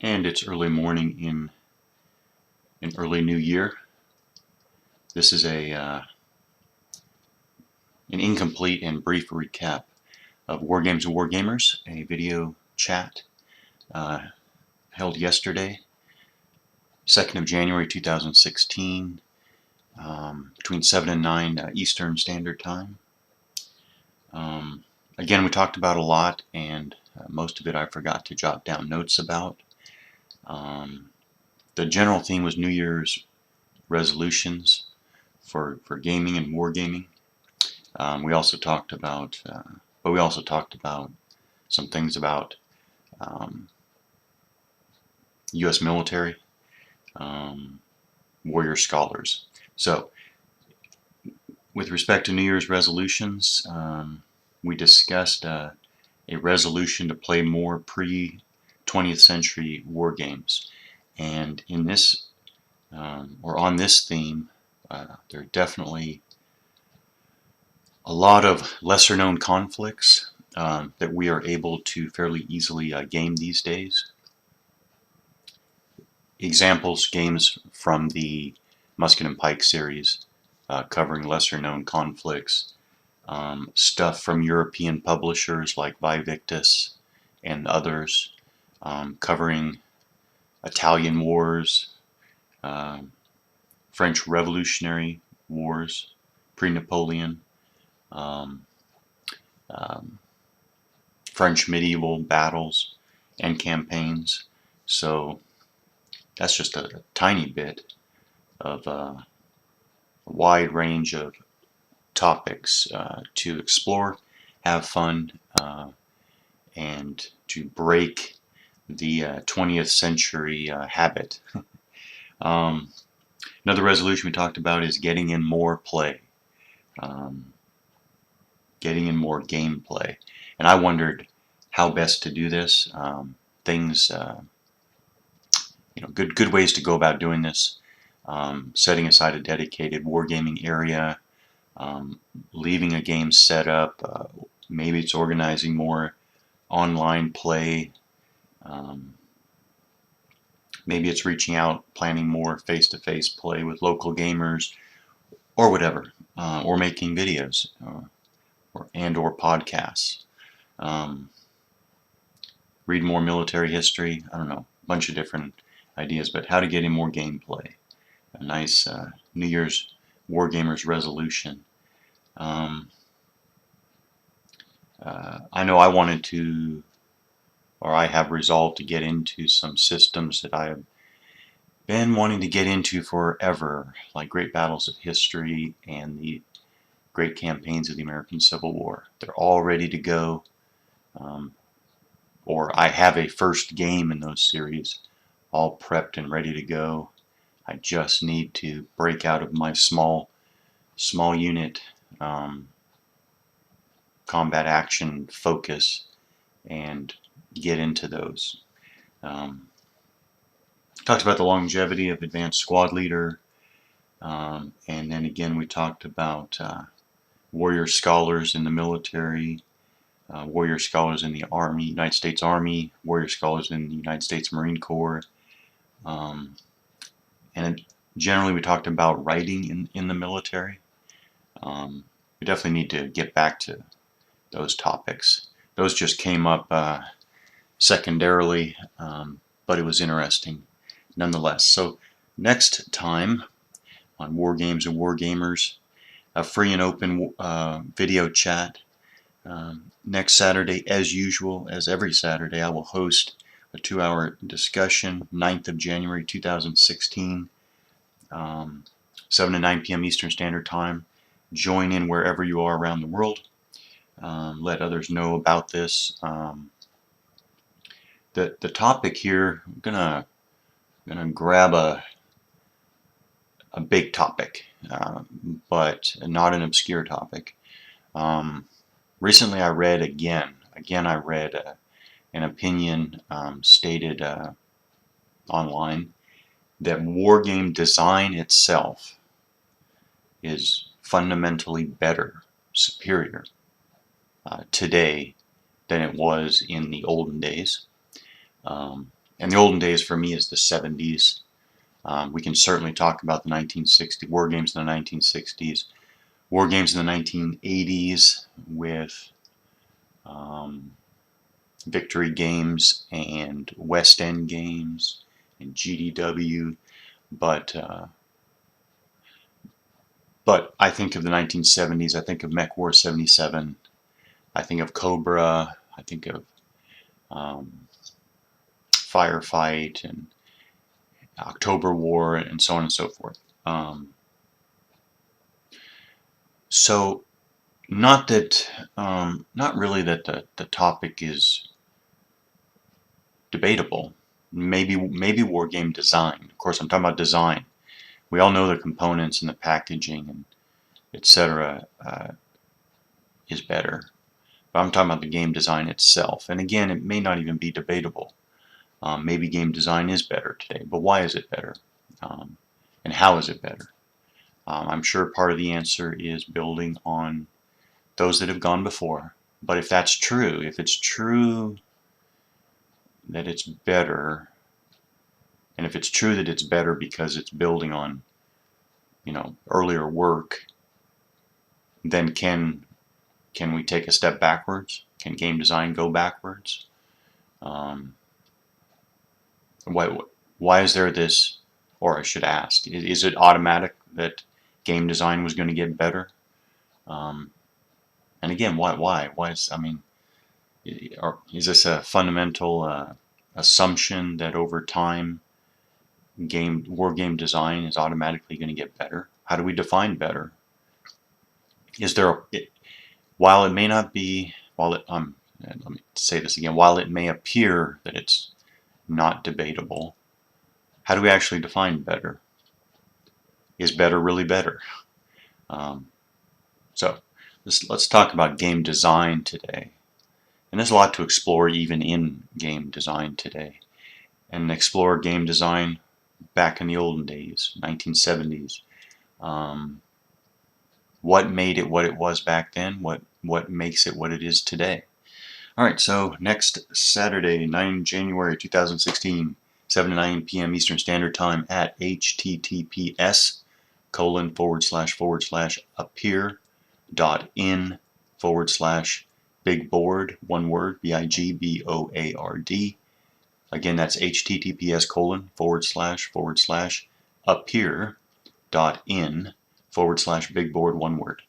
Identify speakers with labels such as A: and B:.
A: And it's early morning in an early new year. This is an incomplete and brief recap of Wargames and Wargamers, a video chat uh, held yesterday, 2nd of January 2016, between 7 and 9 Eastern Standard Time. Um, Again, we talked about a lot, and most of it I forgot to jot down notes about. Um, the general theme was New Year's resolutions for gaming and wargaming. We also talked about, but we also talked about some things about U.S. military, um, warrior scholars. So, with respect to New Year's resolutions, we discussed a resolution to play more pre-20th century war games, and in this or on this theme, there are definitely a lot of lesser known conflicts that we are able to fairly easily game these days. Examples, games from the Musket and Pike series covering lesser known conflicts, stuff from European publishers like Vivictus and others, covering Italian wars, um, French Revolutionary Wars, pre-Napoleon, um, um, French medieval battles and campaigns. So that's just a tiny bit of a wide range of topics to explore, have fun, and to break the 20th century habit. um, Another resolution we talked about is getting in more play, um, getting in more gameplay. And I wondered how best to do this. Things, good ways to go about doing this. Setting aside a dedicated wargaming area, leaving a game set up. Maybe it's organizing more online play. Um, Maybe it's reaching out, planning more face-to-face play with local gamers, or whatever, or making videos, or podcasts. Um, Read more military history. I don't know, a bunch of different ideas, but how to get in more gameplay. A nice New Year's Wargamers resolution. Um, I know I wanted to, or I have resolved to get into some systems that I have been wanting to get into forever, like Great Battles of History and the Great Campaigns of the American Civil War. They're all ready to go, um, or I have a first game in those series all prepped and ready to go. I just need to break out of my small unit um, combat action focus and get into those. Um, Talked about the longevity of Advanced Squad Leader, and then again we talked about warrior scholars in the military, warrior scholars in the Army, United States Army, warrior scholars in the United States Marine Corps, um, and generally we talked about writing in the military. We definitely need to get back to those topics. Those just came up secondarily, but it was interesting nonetheless. So next time on War Games and Wargamers, a free and open video chat. Next Saturday, as usual, as every Saturday, I will host a 2-hour discussion, 9th of January 2016, 7 to 9 p.m. Eastern Standard Time. Join in wherever you are around the world. Let others know about this. The topic here, I'm gonna grab a big topic, but not an obscure topic. Recently, I read again. I read an opinion stated online that wargame design itself is fundamentally better, superior today than it was in the olden days. And the olden days for me is the 70s. We can certainly talk about the 1960s, war games in the 1960s, war games in the 1980s with Victory Games and West End Games and GDW, but I think of the 1970s. I think of Mech War 77. I think of Cobra. I think of Firefight and October War and so on and so forth. So not that, not really that the topic is debatable. Maybe war game design. Of course, I'm talking about design. We all know the components and the packaging and etc. Is better. But I'm talking about the game design itself. And again, it may not even be debatable. Maybe game design is better today, but why is it better? And how is it better? I'm sure part of the answer is building on those that have gone before. But if that's true, if it's true that it's better, and if it's true that it's better because it's building on, earlier work, then can we take a step backwards? Can game design go backwards? Why is there this, or I should ask, is it automatic that game design was going to get better? And again, why? Is this a fundamental assumption that over time war game design is automatically going to get better? How do we define better? While it may not be, let me say this again, while it may appear that it's not debatable, how do we actually define better? Is better really better? So let's talk about game design today. And there's a lot to explore even in game design today. And explore game design back in the olden days, 1970s. What made it what it was back then? What makes it what it is today? Alright, so next Saturday, 9 January 2016, 7 to 9 p.m. Eastern Standard Time at https://appear.in/bigboard, one word, BIGBOARD. Again, that's https://appear.in/bigboard, one word.